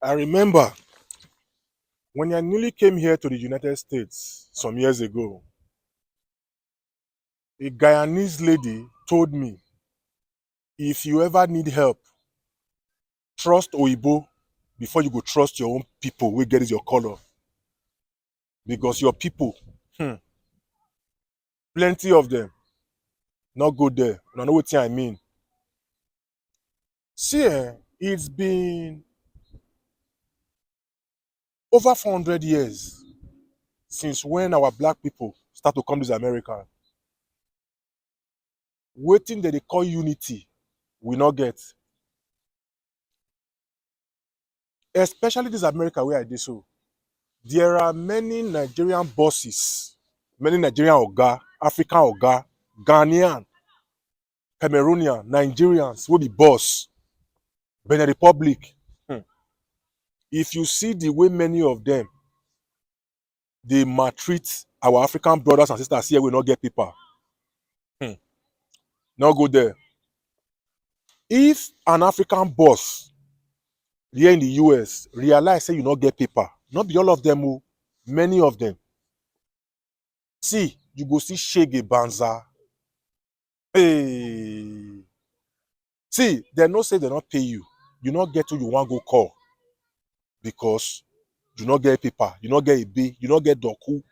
I remember when I newly came here to the United States some years ago, a Guyanese lady told me, if you ever need help, trust Oibo before you go trust your own people wey get your color. Because your people, plenty of them, not go there. Una know what I mean. See, it's been over 400 years since when our black people start to come to America. Waiting that they call unity, we not get. Especially this America where I did so. There are many Nigerian bosses, many Nigerian oga, African oga, Ghanaian, Cameroonian, Nigerians will be boss, Benin Republic. If you see the way many of them they maltreat our African brothers and sisters here, we not get people. Not go there. If an African boss here in the US realize say you not get paper, not be all of them, oh, many of them. See, you go see Shege Banza. Hey. See, they no say they not pay you. You not get who you want go call because you not get paper, you not get a B, you not get doku.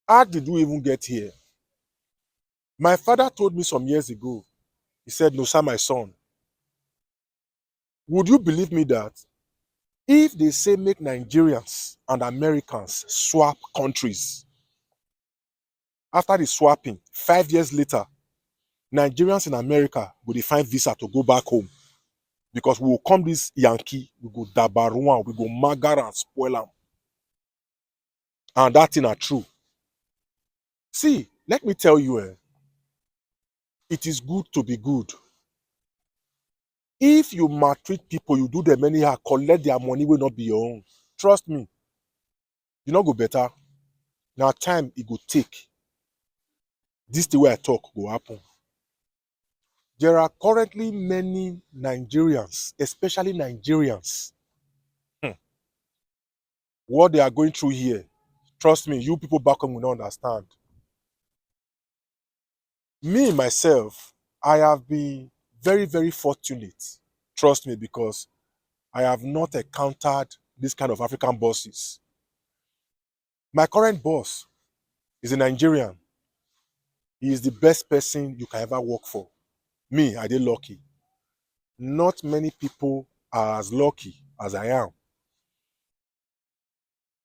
How did you even get here? My father told me some years ago, he said, no, sir, my son, would you believe me that if they say make Nigerians and Americans swap countries, after the swapping, 5 years later, Nigerians in America will find visa to go back home because we will come this Yankee, we go dabaruan, we go magar and spoil them. And that thing are true. See, let me tell you, it is good to be good. If you maltreat people, you do them anyhow, collect their money will not be your own. Trust me, you not go better. Now time it go take. This the way I talk go happen. There are currently many Nigerians, especially Nigerians. What they are going through here, trust me, you people back home will not understand. Me, myself, I have been very, very fortunate. Trust me, because I have not encountered this kind of African bosses. My current boss is a Nigerian. He is the best person you can ever work for. Me, I did lucky. Not many people are as lucky as I am.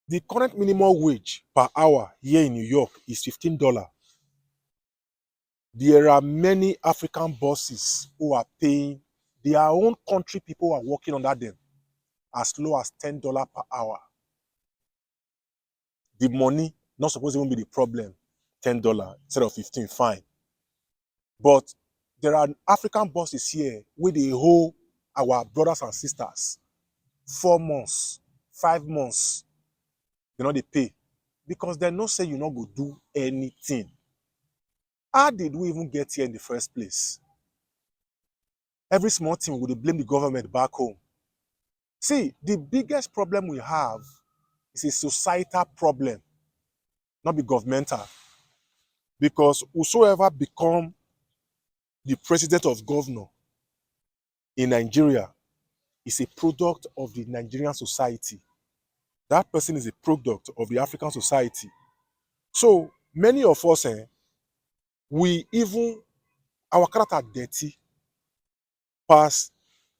The current minimum wage per hour here in New York is $15. There are many African bosses who are paying their own country people who are working under them as low as $10 per hour. The money not supposed to even be the problem. $10 instead of 15, fine. But there are African bosses here where they hold our brothers and sisters 4 months, 5 months. They know they pay because they not say you not go do anything. How did we even get here in the first place? Every small thing we would blame the government back home. See, the biggest problem we have is a societal problem, not be governmental. Because whosoever become the president of governor in Nigeria is a product of the Nigerian society. That person is a product of the African society. So many of us, our character dirty past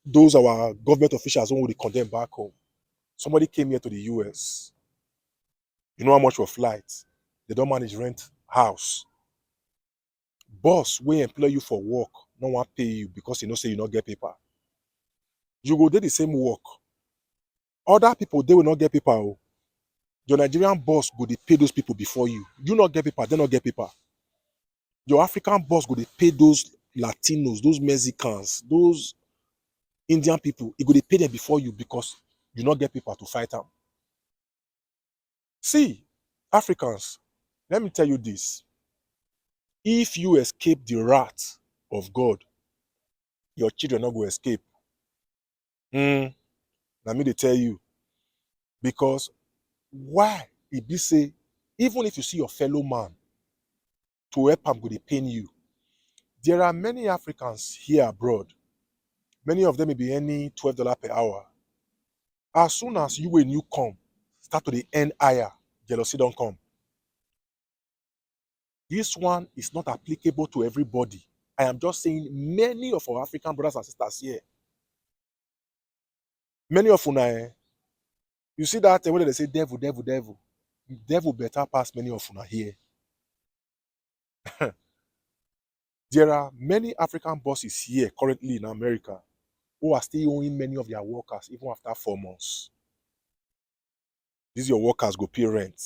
those our government officials who we condemn back home. Somebody came here to the US. You know how much for flight? They don't manage rent house. Boss will employ you for work, no one pay you because you know say you not get paper. You go do the same work. Other people they will not get paper. Oh. Your Nigerian boss go they pay those people before you. You not get paper, they not get paper. Your African boss go they pay those Latinos, those Mexicans, those Indian people. He go they pay them before you because you not get paper to fight them. See, Africans, let me tell you this. If you escape the wrath of God, your children not go escape. Let me they tell you. Because why it be say, even if you see your fellow man to help am go dey pain you, there are many Africans here abroad. Many of them may be earning $12 per hour. As soon as you when you come, start to the end higher, jealousy don't come. This one is not applicable to everybody. I am just saying many of our African brothers and sisters here. Many of una, you see that when they say devil, devil, devil. Devil better pass many of una here. There are many African bosses here currently in America who are still owing many of their workers even after 4 months. These your workers go pay rent.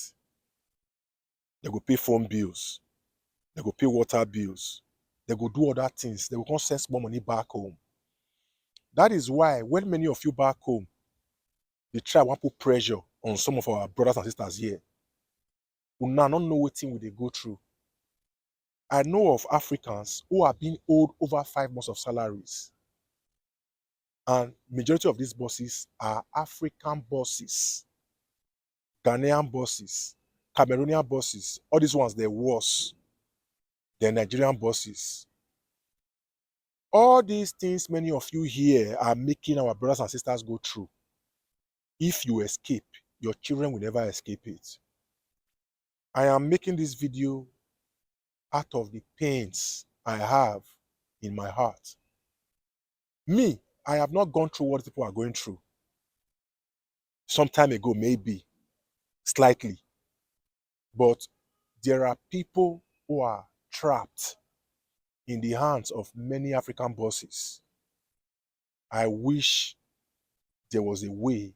They go pay phone bills. They go pay water bills. They go do other things. They will come send more money back home. That is why when many of you back home, they try to put pressure on some of our brothers and sisters here. Who now don't know what thing they go through. I know of Africans who are being owed over 5 months of salaries. And majority of these bosses are African bosses, Ghanaian bosses, Cameroonian bosses. All these ones, they're worse than Nigerian bosses. All these things many of you here are making our brothers and sisters go through. If you escape, your children will never escape it. I am making this video out of the pains I have in my heart. Me, I have not gone through what people are going through. Some time ago, maybe, slightly. But there are people who are trapped in the hands of many African bosses. I wish there was a way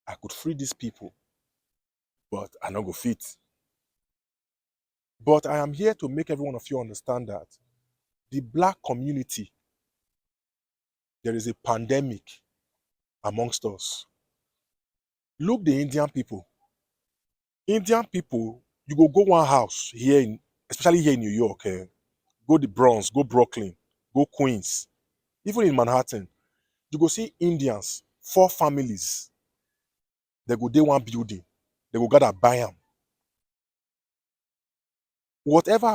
I could free these people, but I not go fit. But I am here to make every one of you understand that the Black community, there is a pandemic amongst us. Look the Indian people. Indian people, you go one house here, especially here in New York, go the Bronx, go Brooklyn, go Queens, even in Manhattan, you go see Indians, 4 families. They go day one building. They go gather buy them. Whatever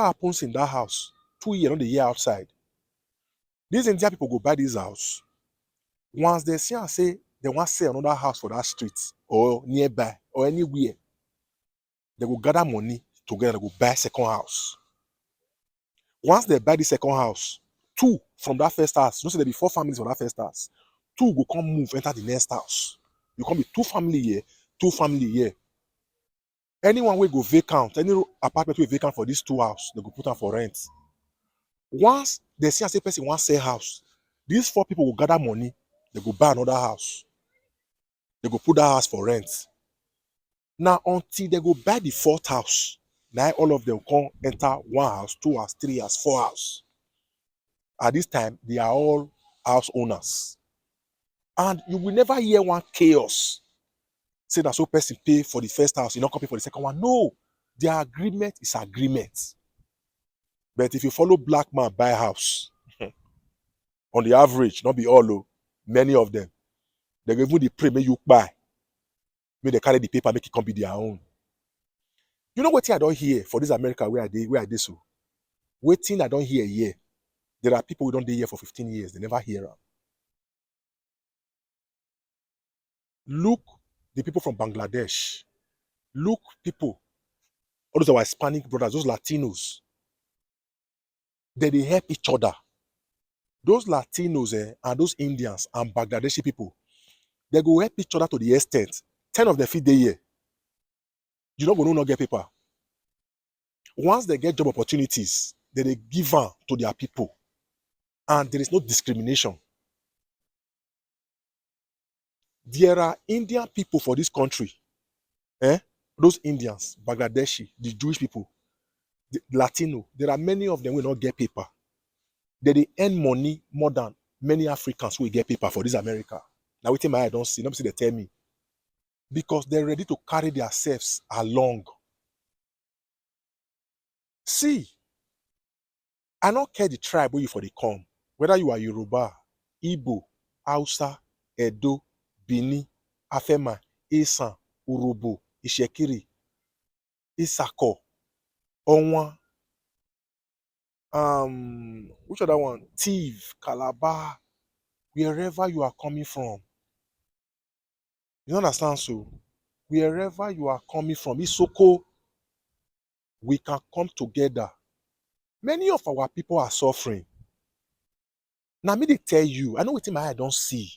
happens in that house, 2 years, not the year outside. These Indian people go buy this house. Once they see and say they want to sell another house for that street or nearby or anywhere, they go gather money together, they go buy second house. Once they buy the second house, 2 from that first house, you know, say there be 4 families from that first house. 2 go come move, enter the next house. You come be 2 family here, 2 family here. Anyone will go vacant, any apartment will vacant for these 2 houses, they go put them for rent. Once they see and say person want sell house, these 4 people will gather money, they go buy another house. They go put that house for rent. Now until they go buy the 4th house, now all of them come enter 1 house, 2 house, 3 house, 4 house. At this time, they are all house owners. And you will never hear one chaos say that so person pay for the first house, you not come pay for the second one. No, their agreement is agreement. But if you follow black man buy house, on the average, not be all, many of them, they go even the pray make you buy. Make they carry the paper, make it come be their own. You know what I don't hear for this America where I did so? Waiting I don't hear here. There are people who don't hear for 15 years, they never hear them. Look the people from Bangladesh. Look people, all those are Hispanic brothers, those Latinos. They help each other. Those Latinos and those Indians and Bangladeshi people, they go help each other to the extent 10 of their feet they here. You don't go no get paper. Once they get job opportunities, they give them to their people. And there is no discrimination. There are Indian people for this country. Those Indians, Bangladeshi, the Jewish people, the Latino, there are many of them will not get paper. They earn money more than many Africans who will get paper for this America. Now within my eye, I don't see. Nobody they tell me. Because they're ready to carry themselves along. See, I don't care the tribe where you for the come. Whether you are Yoruba, Igbo, Hausa, Edo, Bini, Afema, Isan, Urubu, Ishekiri, Isako, Onwa, which other one? Tiv, Calabar, wherever you are coming from. You understand? So, wherever you are coming from, Isoko, we can come together. Many of our people are suffering. Now, me they tell you, I know what in my eye I don't see.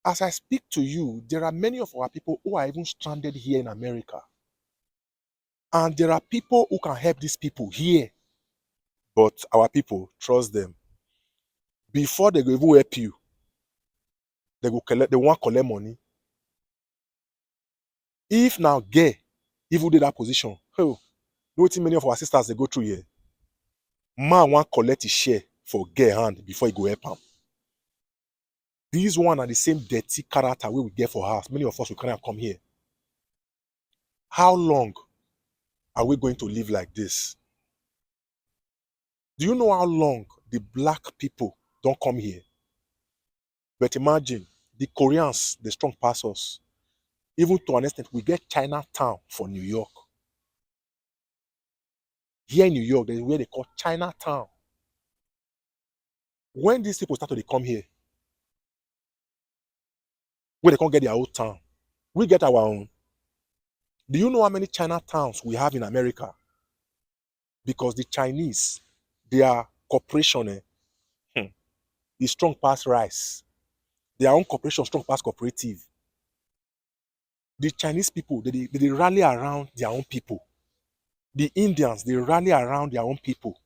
As I speak to you, there are many of our people who are even stranded here in America. And there are people who can help these people here. But our people, trust them. Before they go even help you, they want to collect money. If now gay, even did that position, oh, know what many of our sisters they go through here. Man want collect his share for gay hand before he go help him. These one are the same dirty character we get for us. Many of us will come here. How long are we going to live like this? Do you know how long the black people don't come here? But imagine the Koreans, the strong pass us. Even to an extent, we get Chinatown for New York. Here in New York, there's where they call Chinatown. When these people start to come here, where they can't get their own town, we get our own. Do you know how many Chinatowns we have in America? Because the Chinese, their corporation is strong past rice. Their own corporation strong past cooperative. The Chinese people, they rally around their own people. The Indians, they rally around their own people.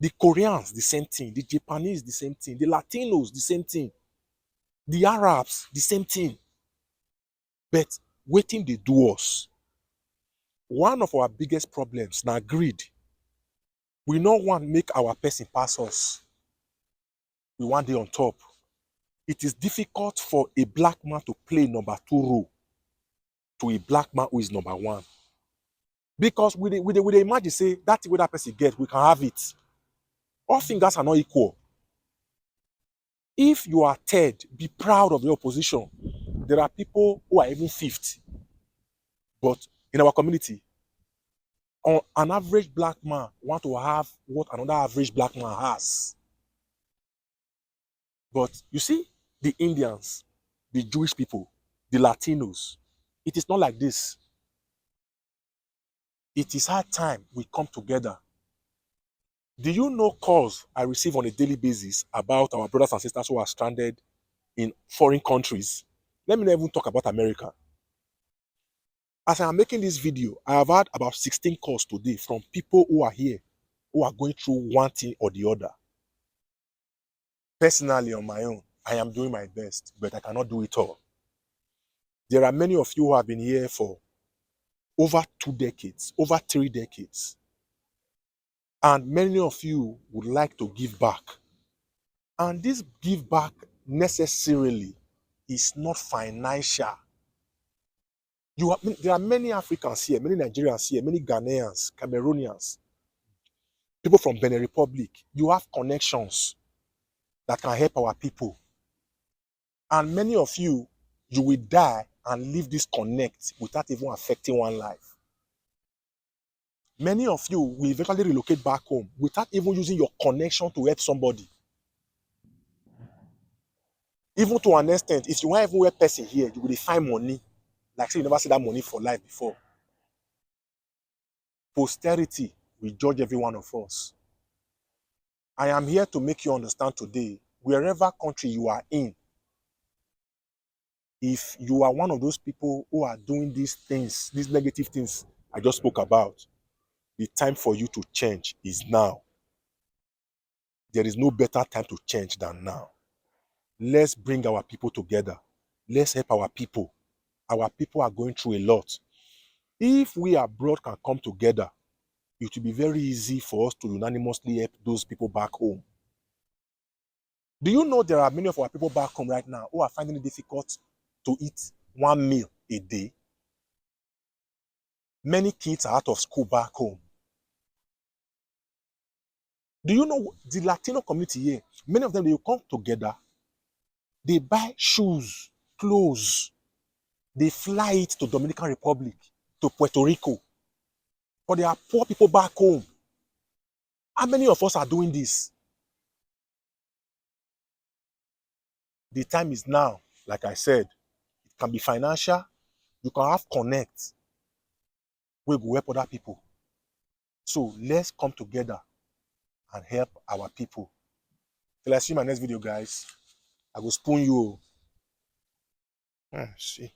The Koreans, the same thing. The Japanese, the same thing. The Latinos, the same thing. The Arabs, the same thing. But waiting they do us. One of our biggest problems now greed. We don't want to make our person pass us. We want the on top. It is difficult for a black man to play number 2 role to a black man who is number 1. Because we they imagine say that way that person gets, we can have it. All fingers are not equal. If you are third, be proud of your position. There are people who are even 5th. But in our community, an average black man want to have what another average black man has. But you see, the Indians, the Jewish people, the Latinos, it is not like this. It is high time we come together. Do you know calls I receive on a daily basis about our brothers and sisters who are stranded in foreign countries? Let me not even talk about America. As I am making this video, I have had about 16 calls today from people who are here, who are going through one thing or the other. Personally, on my own, I am doing my best, but I cannot do it all. There are many of you who have been here for over 2 decades, over 3 decades. And many of you would like to give back. And this give back necessarily is not financial. There are many Africans here, many Nigerians here, many Ghanaians, Cameroonians, people from Benin Republic. You have connections that can help our people. And many of you, you will die and leave this connect without even affecting one life. Many of you will eventually relocate back home without even using your connection to help somebody. Even to an extent, if you want even help person here, you will find money. Like say you never see that money for life before. Posterity will judge every one of us. I am here to make you understand today, wherever country you are in, if you are one of those people who are doing these things, these negative things I just spoke about, the time for you to change is now. There is no better time to change than now. Let's bring our people together. Let's help our people. Our people are going through a lot. If we abroad can come together, it will be very easy for us to unanimously help those people back home. Do you know there are many of our people back home right now who are finding it difficult to eat 1 meal a day? Many kids are out of school back home. Do you know the Latino community here? Many of them, they will come together. They buy shoes, clothes. They fly it to Dominican Republic, to Puerto Rico. But there are poor people back home. How many of us are doing this? The time is now, like I said. It can be financial. You can have connect. We go help other people. So let's come together and help our people. Till I see you in my next video, guys. I will spoon you. See.